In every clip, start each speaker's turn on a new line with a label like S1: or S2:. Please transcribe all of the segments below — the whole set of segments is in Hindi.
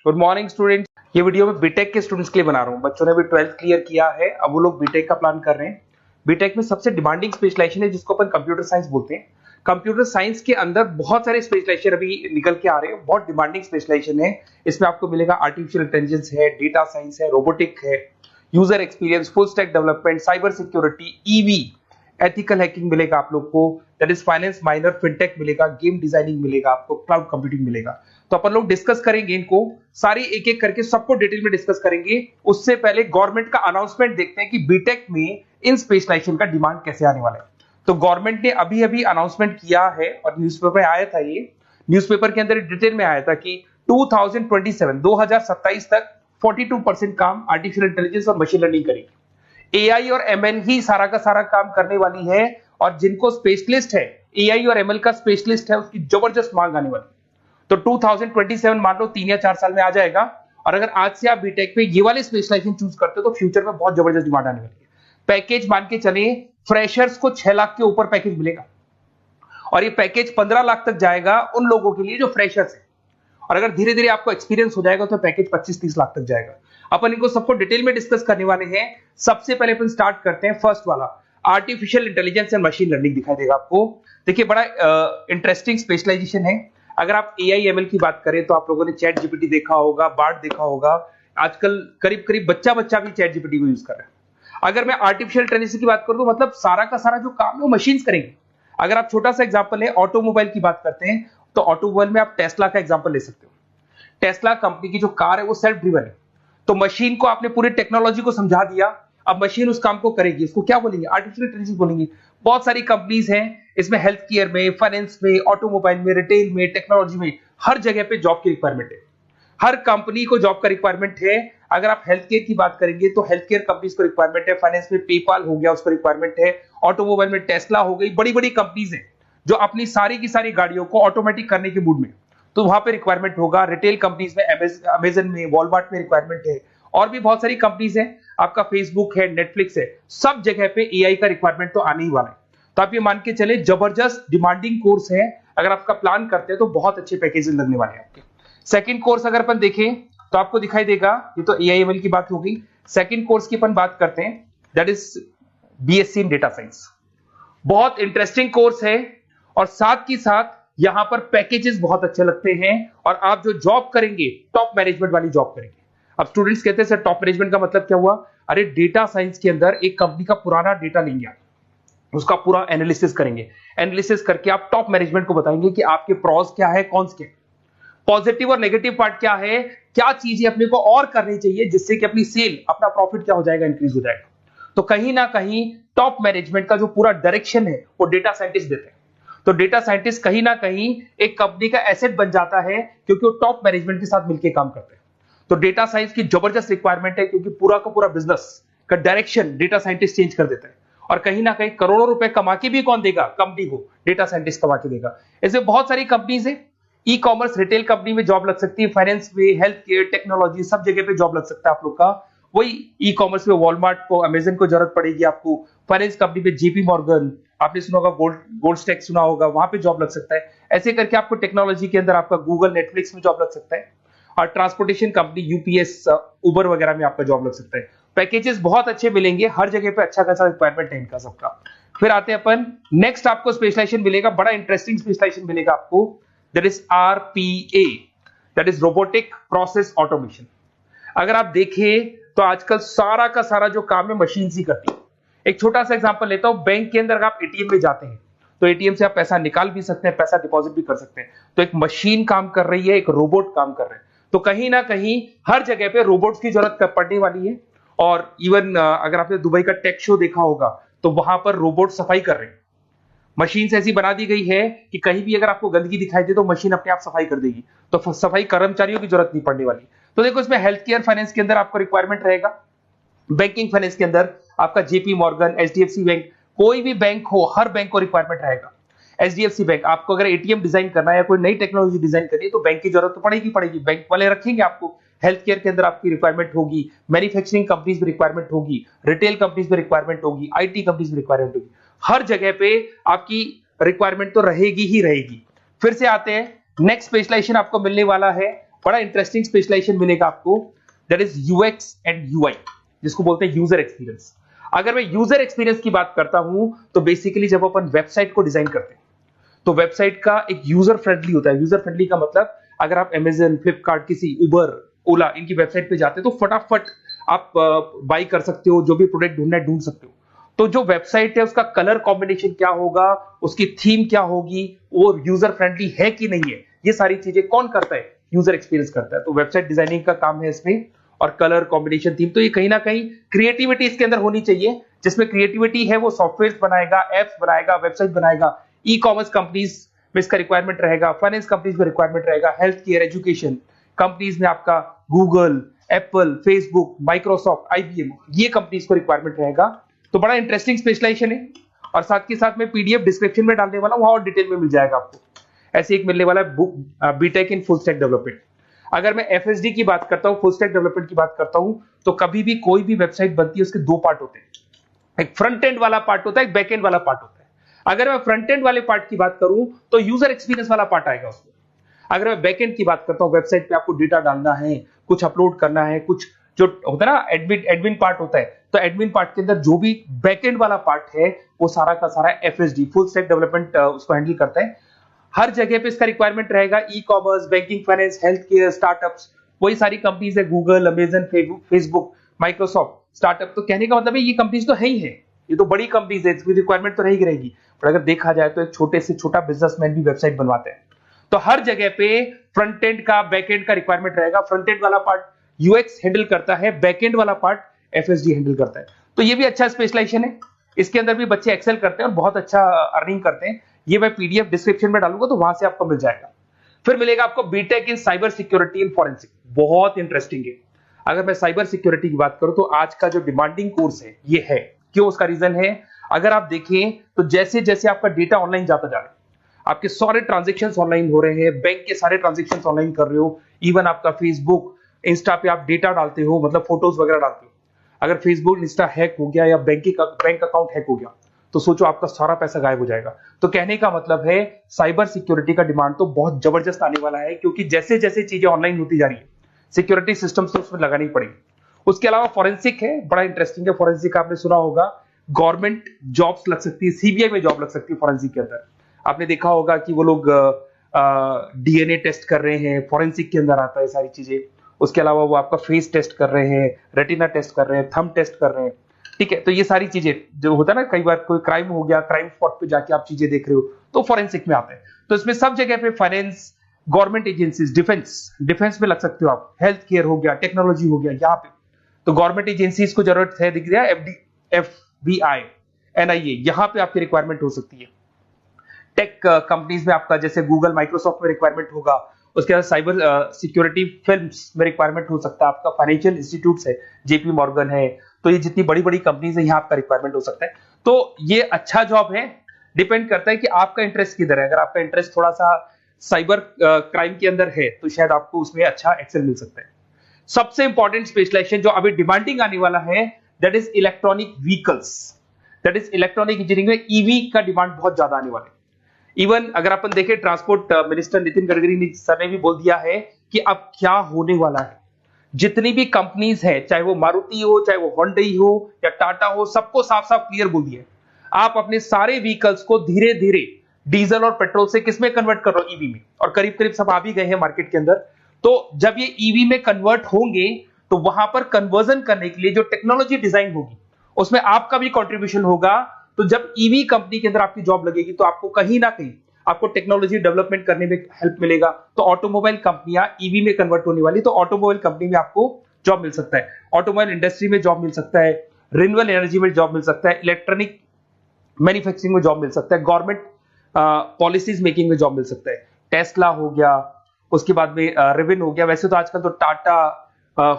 S1: Good morning student. ये वीडियो मैं बीटेक के स्टूडेंट्स के लिए बना रहा हूँ। बच्चों ने भी 12th क्लियर किया है, अब वो लोग बीटेक का प्लान कर रहे हैं। बीटेक में सबसे डिमांडिंग स्पेशलाइजेशन है जिसको अपन कंप्यूटर साइंस बोलते हैं। कंप्यूटर साइंस के अंदर बहुत सारे स्पेशलाइजेशन अभी निकल के आ रहे हैं, बहुत डिमांडिंग स्पेशलाइजेशन है। इसमें आपको मिलेगा आर्टिफिशियल इंटेलिजेंस है, डेटा साइंस है, रोबोटिक है, user experience, full stack development, cyber security, EV, ethical hacking मिलेगा आप लोग को, that is finance minor, fintech मिलेगा, गेम डिजाइनिंग मिलेगा आपको, क्लाउड कंप्यूटिंग मिलेगा। तो अपन लोग डिस्कस करेंगे इनको सारी एक एक करके, सबको डिटेल में डिस्कस करेंगे। उससे पहले गवर्नमेंट का अनाउंसमेंट देखते हैं कि बीटेक में इन स्पेशलाइजेशन का डिमांड कैसे आने वाला है। तो गवर्नमेंट ने अभी अभी अनाउंसमेंट किया है और न्यूज़पेपर में आया था, ये न्यूज़पेपर के अंदर डिटेल में आया था कि 2027 तक 42% काम आर्टिफिशियल इंटेलिजेंस और मशीन लर्निंग करेगी। एआई और एमएल ही सारा का सारा काम करने वाली है, और जिनको स्पेशलिस्ट है, एआई और एमएल का स्पेशलिस्ट है, उसकी जबरदस्त मांग आने वाली है। तो 2027 मान लो 3 या 4 साल में आ जाएगा। और अगर आज से आप बीटेक पे ये वाले स्पेशलाइजेशन चूज करते हो तो फ्यूचर में बहुत जबरदस्त डिमांड आने वाली है। पैकेज मान के चले, फ्रेशर्स को 6 लाख के ऊपर पैकेज मिलेगा, और ये पैकेज 15 लाख तक जाएगा उन लोगों के लिए जो फ्रेशर्स है। और अगर धीरे धीरे आपको एक्सपीरियंस हो जाएगा तो पैकेज 25-30 लाख तक जाएगा। अपन इनको सबको डिटेल में डिस्कस करने वाले हैं। सबसे पहले अपन स्टार्ट करते हैं फर्स्ट वाला, artificial intelligence and machine learning दिखाई देगा आपको। देखिए बड़ा इंटरेस्टिंग स्पेशलाइजेशन है। अगर आप एआई एमएल की बात करें तो आप लोगों ने चैट जीपीटी देखा होगा, बार्ड देखा होगा। आजकल करीब करीब बच्चा भी चैट जीपीटी को यूज कर रहा है। अगर मैं आर्टिफिशियल इंटेलिजेंस की बात करूं तो मतलब सारा का सारा जो काम है वो मशीन्स करेंगे। अगर आप छोटा सा एग्जांपल है, ऑटोमोबाइल की बात करते हैं तो ऑटोमोबाइल में आप टेस्ला का एग्जांपल ले सकते हो। टेस्ला कंपनी की जो कार है वो सेल्फ ड्रिवन है। तो मशीन को आपने पूरी टेक्नोलॉजी को समझा दिया, अब मशीन उस काम को करेगी। इसको क्या बोलेंगे? आर्टिफिशियल इंटेलिजेंस बोलेंगे। बहुत सारी कंपनीज हैं इसमें, हेल्थ केयर में, फाइनेंस में, ऑटोमोबाइल में, रिटेल में, टेक्नोलॉजी में, हर जगह पे जॉब की रिक्वायरमेंट है। हर कंपनी को जॉब का रिक्वायरमेंट है। अगर आप हेल्थ केयर की बात करेंगे तो हेल्थ केयर कंपनीज को रिक्वायरमेंट है, फाइनेंस में पेपाल हो गया उसको रिक्वायरमेंट है, ऑटोमोबाइल में टेस्ला हो गई, बड़ी बड़ी कंपनीज हैं जो अपनी सारी की सारी गाड़ियों को ऑटोमेटिक करने के मूड में, तो वहां पे रिक्वायरमेंट होगा। रिटेल कंपनीज में, अमेजन में, वॉलमार्ट में रिक्वायरमेंट है, और भी बहुत सारी कंपनीज हैं, आपका फेसबुक है, नेटफ्लिक्स है, सब जगह पे एआई का रिक्वायरमेंट तो आने ही वाला है। तो आप ये मान के चले जबरदस्त डिमांडिंग कोर्स है। अगर आपका प्लान करते हैं तो बहुत अच्छे पैकेजेस लगने वाले हैं आपके। सेकंड कोर्स अगर अपन देखें तो आपको दिखाई देगा, ये तो एआई एमएल की बात हो गई। सेकंड कोर्स की अपन बात करते हैं, that is BSc in data science. बहुत इंटरेस्टिंग कोर्स है, और साथ की साथ यहां पर पैकेजेस बहुत अच्छे लगते हैं, और आप जो जॉब करेंगे टॉप मैनेजमेंट वाली जॉब करेंगे। अब स्टूडेंट्स कहते हैं सर टॉप मैनेजमेंट का मतलब क्या हुआ? अरे डेटा साइंस के अंदर एक कंपनी का पुराना डेटा लेंगे आप, उसका पूरा एनालिसिस करेंगे, एनालिसिस करके आप टॉप मैनेजमेंट को बताएंगे कि आपके प्रॉस क्या है, कॉन्स क्या है, पॉजिटिव और नेगेटिव पार्ट क्या है, क्या चीजें अपने को और करनी चाहिए जिससे कि अपनी सेल, अपना प्रॉफिट क्या हो जाएगा, इंक्रीज हो जाएगा। तो कहीं ना कहीं टॉप मैनेजमेंट का जो पूरा डायरेक्शन है वो डेटा साइंटिस्ट देते हैं। तो डेटा साइंटिस्ट कहीं ना कहीं एक कंपनी का एसेट बन जाता है, क्योंकि वो टॉप मैनेजमेंट के साथ मिलकर काम करते हैं। तो डेटा साइंस की जबरदस्त रिक्वायरमेंट है, क्योंकि पूरा का पूरा बिजनेस का डायरेक्शन डेटा साइंटिस्ट चेंज कर देता है। और कहीं ना कहीं करोड़ों रुपए कमा के भी कौन देगा? कंपनी को डेटा साइंटिस्ट कमा के देगा। ऐसे बहुत सारी कंपनीज है, ई कॉमर्स, रिटेल कंपनी में जॉब लग सकती है, फाइनेंस में, हेल्थ केयर, टेक्नोलॉजी, सब जगह पे जॉब लग सकता है आप लोग का। वही ई कॉमर्स में वॉलमार्ट को, अमेजन को जरूरत पड़ेगी आपको। फाइनेंस कंपनी में जेपी मॉर्गन, आपने सुना होगा, गोल्डस्टैक सुना होगा, वहां पे जॉब लग सकता है। ऐसे करके आपको टेक्नोलॉजी के अंदर आपका गूगल, नेटफ्लिक्स में जॉब लग सकता है। और ट्रांसपोर्टेशन कंपनी, यूपीएस, उबर वगैरह में आपका जॉब लग सकता है। पैकेजेस बहुत अच्छे मिलेंगे, हर जगह पे अच्छा खासा रिक्वायरमेंट है इनका सबका। फिर आते हैं अपन नेक्स्ट, आपको स्पेशलाइजेशन मिलेगा, बड़ा इंटरेस्टिंग स्पेशलाइजेशन मिलेगा आपको, that is RPA, that is robotic process automation. अगर आप देखें तो आजकल सारा का सारा जो काम है मशीन ही करती है। एक छोटा सा एग्जांपल लेता हूं, बैंक के अंदर अगर आप एटीएम में जाते हैं तो एटीएम से आप पैसा निकाल भी सकते हैं, पैसा डिपॉजिट भी कर सकते हैं। तो एक मशीन काम कर रही है, एक रोबोट काम कर रहे हैं। तो कहीं ना कहीं हर जगह पे रोबोट्स की जरूरत पड़ने वाली है। और इवन अगर आपने दुबई का टेक शो देखा होगा तो वहां पर रोबोट सफाई कर रहे हैं। मशीन ऐसी बना दी गई है कि कहीं भी अगर आपको गंदगी दिखाई दे तो मशीन अपने आप सफाई कर देगी, तो सफाई कर्मचारियों की जरूरत नहीं पड़ने वाली। तो देखो इसमें हेल्थ केयर, फाइनेंस के अंदर आपको रिक्वायरमेंट रहेगा, बैंकिंग फाइनेंस के अंदर आपका जेपी मॉर्गन, एचडीएफसी बैंक, कोई भी बैंक हो, हर बैंक को रिक्वायरमेंट रहेगा। एचडीएफसी बैंक, आपको अगर एटीएम डिजाइन करना है या कोई नई टेक्नोलॉजी डिजाइन करनी है तो बैंक की जरूरत तो पड़ेगी, बैंक वाले रखेंगे आपको। हेल्थ केयर के अंदर आपकी रिक्वायरमेंट होगी, मैन्युफैक्चरिंग कंपनीज में रिक्वायरमेंट होगी, रिटेल कंपनीज में रिक्वायरमेंट होगी, आईटी कंपनीज में रिक्वायरमेंट होगी। हर जगह पे आपकी रिक्वायरमेंट तो रहेगी ही रहेगी। फिर से आते हैं, नेक्स्ट स्पेशलाइजेशन आपको मिलने वाला है बड़ा इंटरेस्टिंग स्पेशलाइजेशन मिलेगा आपको, that is UX and UI, जिसको बोलते हैं यूजर एक्सपीरियंस। अगर मैं यूजर एक्सपीरियंस की बात करता हूं तो बेसिकली जब अपन वेबसाइट को डिजाइन करते हैं तो वेबसाइट का एक यूजर फ्रेंडली होता है। यूजर फ्रेंडली का मतलब अगर आप अमेजन, फ्लिपकार्ट, किसी उबर, ओला इनकी वेबसाइट पे जाते हैं तो फटाफट आप बाई कर सकते हो, जो भी प्रोडक्ट ढूंढना है ढूंढ सकते हो। तो जो वेबसाइट है उसका कलर कॉम्बिनेशन क्या होगा, उसकी थीम क्या होगी, वो यूजर फ्रेंडली है कि नहीं है, ये सारी चीजें कौन करता है, यूजर एक्सपीरियंस करता है। तो वेबसाइट डिजाइनिंग का काम है इसमें, और कलर कॉम्बिनेशन, थीम, तो ये कहीं ना कहीं क्रिएटिविटी इसके अंदर होनी चाहिए। जिसमें क्रिएटिविटी है वो सॉफ्टवेयर बनाएगा, एप्स बनाएगा, वेबसाइट बनाएगा। ई कॉमर्स कंपनीज में इसका रिक्वायरमेंट रहेगा, फाइनेंस कंपनीज में रिक्वायरमेंट रहेगा, हेल्थ केयर, एजुकेशन कंपनीज में आपका Google, Apple, Facebook, Microsoft, IBM, ये कंपनीज को रिक्वायरमेंट रहेगा। तो बड़ा इंटरेस्टिंग स्पेशलाइजेशन है, और साथ के साथ में पीडीएफ डिस्क्रिप्शन में डालने वाला हूं, वहां और डिटेल में मिल जाएगा आपको। ऐसे एक मिलने वाला है book, BTech in full stack development. अगर मैं एफएसडी की बात करता हूं, फुल स्टैक डेवलपमेंट की बात करता हूं, तो कभी भी कोई भी वेबसाइट बनती है उसके दो पार्ट होते हैं, एक फ्रंट एंड वाला पार्ट होता है, एक बैक एंड वाला पार्ट होता है। अगर मैं फ्रंट एंड वाले पार्ट की बात करूं तो यूजर एक्सपीरियंस वाला पार्ट आएगा उसमें। अगर मैं बैक एंड की बात करता हूं, वेबसाइट पे आपको डेटा डालना है, कुछ अपलोड करना है, कुछ जो होता है ना एडमिन पार्ट होता है, तो एडमिन पार्ट के अंदर जो भी बैक एंड वाला पार्ट है वो सारा का सारा एफएसडी, फुल स्टैक डेवलपमेंट, उसको हैंडल करता है। हर जगह पे इसका रिक्वायरमेंट रहेगा। E commerce, banking, finance, health care, startups, वही सारी कंपनीज है, Google, Amazon, Facebook, Microsoft, startup. तो कहने का मतलब है ये कंपनीज तो है ही है, ये तो बड़ी कंपनीज है, इसकी रिक्वायरमेंट तो रहेगी रहेगी। पर अगर देखा जाए तो एक छोटे से छोटा बिजनेसमैन भी वेबसाइट बनवाते हैं। तो हर जगह पे फ्रंट एंड का, बैक एंड का रिक्वायरमेंट रहेगा। फ्रंट एंड वाला पार्ट यूएक्स हैंडल करता है, बैक एंड वाला पार्ट एफएसडी हैंडल करता है। तो ये भी अच्छा स्पेशलाइजेशन है, इसके अंदर भी बच्चे एक्सेल करते हैं और बहुत अच्छा अर्निंग करते हैं। ये मैं पीडीएफ डिस्क्रिप्शन में डालूंगा तो वहां से आपको मिल जाएगा। फिर मिलेगा आपको BTech in cyber security and forensic, बहुत इंटरेस्टिंग है। अगर मैं साइबर सिक्योरिटी की बात करूं तो आज का जो डिमांडिंग कोर्स है ये है। क्यों? उसका रीजन है, अगर आप देखें तो जैसे जैसे आपका डेटा ऑनलाइन जाता जा रहा है, आपके सारे ट्रांजेक्शंस ऑनलाइन हो रहे हैं, बैंक के सारे ट्रांजेक्शंस ऑनलाइन कर रहे हो, इवन आपका फेसबुक, इंस्टा पे आप डेटा डालते हो, मतलब फोटोज वगैरह डालते हो। अगर फेसबुक, इंस्टा हैक हो गया या बैंक अकाउंट हैक हो गया तो सोचो आपका सारा पैसा गायब हो जाएगा। तो कहने का मतलब है साइबर सिक्योरिटी का डिमांड तो बहुत जबरदस्त आने वाला है, क्योंकि जैसे जैसे चीजें ऑनलाइन होती जा रही है सिक्योरिटी सिस्टम्स तो उसमें लगानी पड़ेगी। उसके अलावा फॉरेंसिक है, बड़ा इंटरेस्टिंग है। फॉरेंसिक आपने सुना होगा, गवर्नमेंट जॉब्स लग सकती है, सीबीआई में जॉब लग सकती है फॉरेंसिक के अंदर। आपने देखा होगा कि वो लोग डीएनए टेस्ट कर रहे हैं, फॉरेंसिक के अंदर आता है सारी चीजें। उसके अलावा वो आपका फेस टेस्ट कर रहे हैं, रेटिना टेस्ट कर रहे हैं, थंब टेस्ट कर रहे हैं, ठीक है। तो ये सारी चीजें जो होता है ना, कई बार कोई क्राइम हो गया, क्राइम स्पॉट पे जाके आप चीजें देख रहे हो तो फॉरेंसिक में आते हैं। तो इसमें सब जगह पे फाइनेंस, गवर्नमेंट एजेंसीज, डिफेंस में लग सकते हो आप, हेल्थ केयर हो गया, टेक्नोलॉजी हो गया, यहाँ पे तो गवर्नमेंट एजेंसीज को जरूरत है, दिख रहा है, एफबीआई, एनआईए, यहाँ पे आपकी रिक्वायरमेंट हो सकती है। टेक कंपनीज में आपका जैसे गूगल, माइक्रोसॉफ्ट में रिक्वायरमेंट होगा। उसके बाद साइबर सिक्योरिटी फिल्म्स में रिक्वायरमेंट हो सकता है आपका, फाइनेंशियल इंस्टीट्यूट्स है, जेपी मॉर्गन है, तो ये जितनी बड़ी बड़ी कंपनीज है यहाँ आपका रिक्वायरमेंट हो सकता है। तो ये अच्छा जॉब है, डिपेंड करता है कि आपका इंटरेस्ट किधर है। अगर आपका इंटरेस्ट थोड़ा सा साइबर क्राइम के अंदर है तो शायद आपको उसमें अच्छा एक्सेल मिल सकता है। सबसे इंपॉर्टेंट स्पेशलाइजेशन जो अभी डिमांडिंग आने वाला है, that is electronic vehicles, that is electronic engineering में ईवी का डिमांड बहुत ज्यादा आने वाला है। इवन अगर अपन देखें, transport minister Nitin Gadkari sir ने भी बोल दिया है कि अब क्या होने वाला है, जितनी भी कंपनीज है, चाहे वो मारुति हो, चाहे वो होंडई हो या टाटा हो, सबको साफ साफ क्लियर बोल दिया, आप अपने सारे व्हीकल्स को धीरे धीरे डीजल और पेट्रोल से किसमें कन्वर्ट कर रहे हो, ईवी में। और करीब करीब सब आ भी गए हैं मार्केट के अंदर। तो जब ये ईवी में कन्वर्ट होंगे तो वहां पर कन्वर्जन करने के लिए जो टेक्नोलॉजी डिजाइन होगी उसमें आपका भी कंट्रीब्यूशन होगा। तो जब ईवी कंपनी के अंदर आपकी जॉब लगेगी तो आपको कहीं ना कहीं आपको टेक्नोलॉजी डेवलपमेंट करने में हेल्प मिलेगा। तो ऑटोमोबाइल कंपनियां ईवी में कन्वर्ट होने वाली, तो ऑटोमोबाइल कंपनी में आपको जॉब मिल सकता है, ऑटोमोबाइल इंडस्ट्री में जॉब मिल सकता है, रिन्यूएबल एनर्जी में जॉब मिल सकता है, इलेक्ट्रॉनिक मैन्युफैक्चरिंग में जॉब मिल सकता है, गवर्नमेंट पॉलिसीज मेकिंग में जॉब मिल सकता है, टेस्ला हो गया, उसके बाद में रिविन हो गया। वैसे तो आजकल तो टाटा,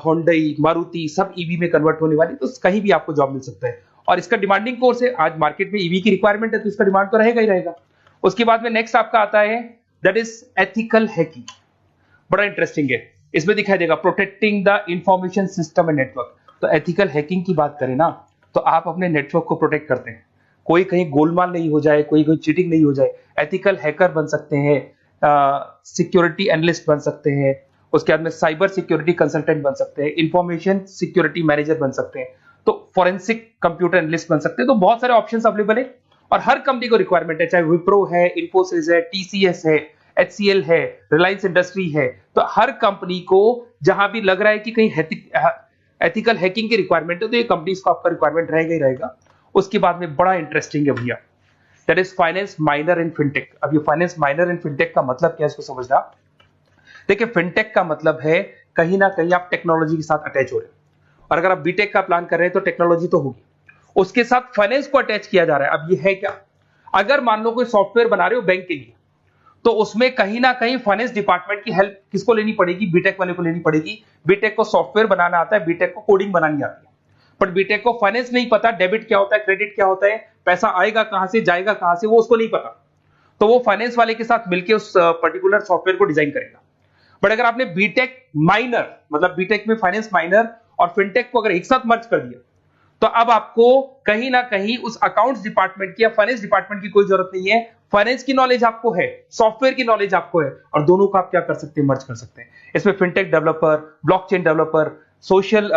S1: होंडई, मारुति सब ईवी में कन्वर्ट होने वाली, तो कहीं भी आपको जॉब मिल सकता है। और इसका डिमांडिंग कोर्स है, आज मार्केट में ईवी की रिक्वायरमेंट है तो इसका डिमांड तो रहेगा ही रहेगा। उसके बाद में नेक्स्ट आपका आता है दैट इज एथिकल हैकिंग, बड़ा इंटरेस्टिंग है। इसमें दिखाई देगा protecting the information system and network. तो एथिकल हैकिंग की बात करें ना तो आप अपने नेटवर्क को प्रोटेक्ट करते हैं, कोई कहीं गोलमाल नहीं हो जाए, कोई चीटिंग नहीं हो जाए। एथिकल हैकर बन सकते हैं, सिक्योरिटी एनालिस्ट बन सकते हैं, उसके बाद में साइबर सिक्योरिटी कंसल्टेंट बन सकते हैं, इंफॉर्मेशन सिक्योरिटी मैनेजर बन सकते हैं, तो फोरेंसिक कंप्यूटर एनालिस्ट बन सकते हैं। तो बहुत सारे ऑप्शंस अवेलेबल है और हर कंपनी को रिक्वायरमेंट है, चाहे विप्रो है, इन्फोसिस है, टीसीएस है, एचसीएल है, रिलायंस इंडस्ट्री है। तो हर कंपनी को जहां भी लग रहा है कि कहीं एथिकल हैकिंग की रिक्वायरमेंट है तो ये कंपनीज को आपका रिक्वायरमेंट रहेगा ही रहेगा। उसके बाद में बड़ा इंटरेस्टिंग है भैया, that is finance minor in fintech. अब ये फाइनेंस माइनर इन फिनटेक का मतलब क्या है इसको समझना। देखिए फिनटेक का मतलब है कहीं ना कहीं आप टेक्नोलॉजी के साथ अटैच हो रहे हैं, और अगर आप बीटेक का प्लान कर रहे हैं तो टेक्नोलॉजी तो होगी, उसके साथ फाइनेंस को अटैच किया जा रहा है। अब ये है क्या, अगर मान लो कोई सॉफ्टवेयर बना रहे हो बैंक के लिए, तो उसमें कहीं ना कहीं फाइनेंस डिपार्टमेंट की हेल्प किसको लेनी पड़ेगी, बीटेक वाले को लेनी पड़ेगी। बीटेक को सॉफ्टवेयर बनाना आता है, बीटेक को कोडिंग बनानी आती है, बट बीटेक को फाइनेंस नहीं पता, डेबिट क्या होता है, क्रेडिट क्या होता है, पैसा आएगा कहां से, जाएगा कहां से, वो उसको नहीं पता। तो वो फाइनेंस वाले के साथ मिलकर उस पर्टिकुलर सॉफ्टवेयर को डिजाइन करेगा। बट अगर आपने बीटेक माइनर, मतलब बीटेक में फाइनेंस माइनर और फिनटेक को अगर एक साथ मर्ज कर दिया, तो अब आपको कहीं ना कहीं उस अकाउंट्स डिपार्टमेंट की या फाइनेंस डिपार्टमेंट की कोई जरूरत नहीं है। फाइनेंस की नॉलेज आपको है, सॉफ्टवेयर की नॉलेज आपको है, और दोनों को आप क्या कर सकते हैं, मर्ज कर सकते हैं। इसमें fintech developer, blockchain developer, social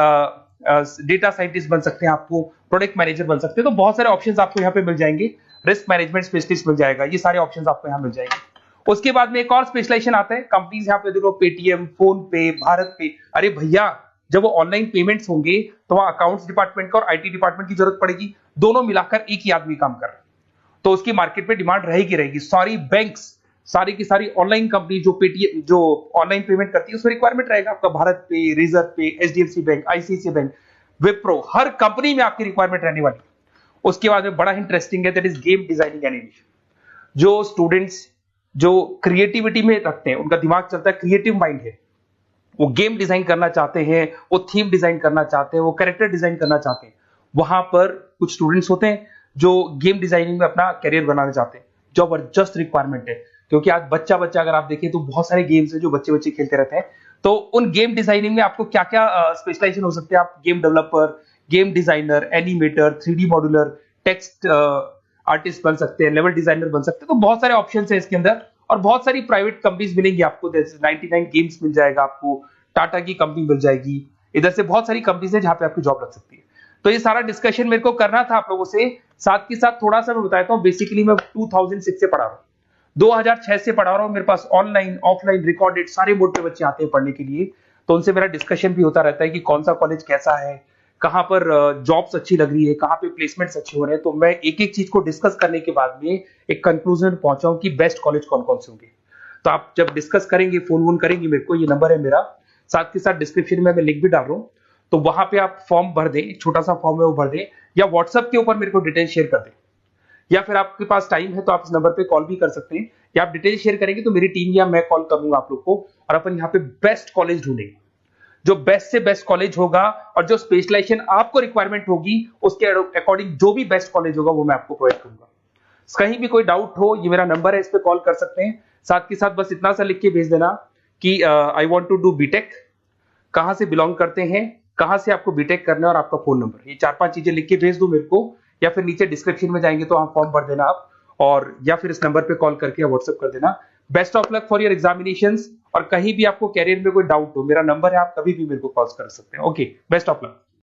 S1: data scientist बन सकते हैं, आपको प्रोडक्ट मैनेजर बन सकते हैं। तो बहुत सारे ऑप्शंस आपको यहाँ पे मिल जाएंगे, रिस्क मैनेजमेंट स्पेशलिस्ट मिल जाएगा, ये सारे ऑप्शंस आपको यहाँ मिल जाएंगे। उसके बाद में एक और स्पेशलाइजेशन आता है, कंपनीज यहाँ पे देखो पेटीएम, फोन पे, भारत पे। अरे भैया जब वो ऑनलाइन पेमेंट्स होंगे तो वहां अकाउंट्स डिपार्टमेंट का और आईटी डिपार्टमेंट की जरूरत पड़ेगी, दोनों मिलाकर एक ही आदमी काम कर रहा है, तो उसकी मार्केट में डिमांड रहेगी रहेगी। सारी बैंक्स, सारी की सारी ऑनलाइन कंपनी जो पेटीएम, जो ऑनलाइन पेमेंट करती है, उसमें रिक्वायरमेंट रहेगा आपका भारत पे, Razorpay, HDFC bank, ICICI bank, Wipro, हर कंपनी में आपकी रिक्वायरमेंट रहने वाली। उसके बाद में बड़ा इंटरेस्टिंग है, that is game designing animation. जो स्टूडेंट्स जो क्रिएटिविटी में रखते हैं, उनका दिमाग चलता है, क्रिएटिव माइंड है, वो गेम डिजाइन करना चाहते हैं, वो थीम डिजाइन करना चाहते हैं, वो कैरेक्टर डिजाइन करना चाहते हैं, वहां पर कुछ स्टूडेंट्स होते हैं जो गेम डिजाइनिंग में अपना करियर बनाना चाहते हैं। जबरदस्त रिक्वायरमेंट है, क्योंकि आज बच्चा बच्चा अगर आप देखें तो बहुत सारे गेम्स हैं जो बच्चे बच्चे खेलते रहते हैं। तो उन गेम डिजाइनिंग में आपको क्या क्या स्पेशलाइजेशन हो सकते हैं, आप game developer, game designer, animator, 3D modular, text artist बन सकते हैं, लेवल डिजाइनर बन सकते हैं। तो बहुत सारे ऑप्शंस हैं इसके अंदर, और बहुत सारी प्राइवेट कंपनीज मिलेंगी आपको, जैसे 99 गेम्स मिल जाएगा आपको, टाटा की कंपनी मिल जाएगी, इधर से बहुत सारी कंपनीज है जहां पे आपकी जॉब लग सकती है। तो ये सारा डिस्कशन मेरे को करना था आप लोगों से, साथ के साथ थोड़ा सा मैं बताता हूँ। बेसिकली मैं 2006 से पढ़ा रहा हूँ, 2006 से पढ़ा रहा हूँ। मेरे पास ऑनलाइन ऑफलाइन रिकॉर्डेड सारे मोड पे बच्चे आते हैं पढ़ने के लिए, तो उनसे मेरा डिस्कशन भी होता रहता है कि कौन सा कॉलेज कैसा है, कहां पर जॉब्स अच्छी लग रही है, कहां पे प्लेसमेंट्स अच्छे हो रहे हैं। तो मैं एक एक चीज को डिस्कस करने के बाद में एक कंक्लूजन पहुंचा हूं कि बेस्ट कॉलेज कौन कौन से होंगे। तो आप जब डिस्कस करेंगे, फोन वोन करेंगे मेरे को, ये नंबर है मेरा, साथ के साथ डिस्क्रिप्शन में मैं लिंक भी डाल रहा हूँ, तो वहां पे आप फॉर्म भर दें, एक छोटा सा फॉर्म है वो भर दें, या व्हाट्सएप के ऊपर मेरे को डिटेल शेयर कर दें, या फिर आपके पास टाइम है तो आप इस नंबर पे कॉल भी कर सकते हैं, या आप डिटेल शेयर करेंगे तो मेरी टीम या मैं कॉल करूंगा आप लोग को, और अपन यहाँ पे बेस्ट कॉलेज ढूंढेंगे। जो बेस्ट से बेस्ट कॉलेज होगा और जो स्पेशलाइजेशन आपको रिक्वायरमेंट होगी उसके अकॉर्डिंग जो भी बेस्ट कॉलेज होगा वो मैं आपको प्रोवाइड करूंगा। कहीं भी कोई डाउट हो, ये मेरा नंबर है, इस पे कॉल कर सकते हैं। साथ के साथ बस इतना सा लिख के भेज देना कि I want to do BTech, कहां से बिलोंग करते हैं, कहां से आपको बीटेक करना है, और आपका फोन नंबर, ये 4-5 चीजें लिख के भेज दो मेरे को, या फिर नीचे डिस्क्रिप्शन में जाएंगे तो आप फॉर्म भर देना आप, और या फिर इस नंबर पे कॉल करके व्हाट्सएप कर देना। Best of luck for your examinations, और कहीं भी आपको कैरियर में कोई डाउट हो, मेरा नंबर है, आप कभी भी मेरे को कॉल कर सकते हैं। Okay, best of luck.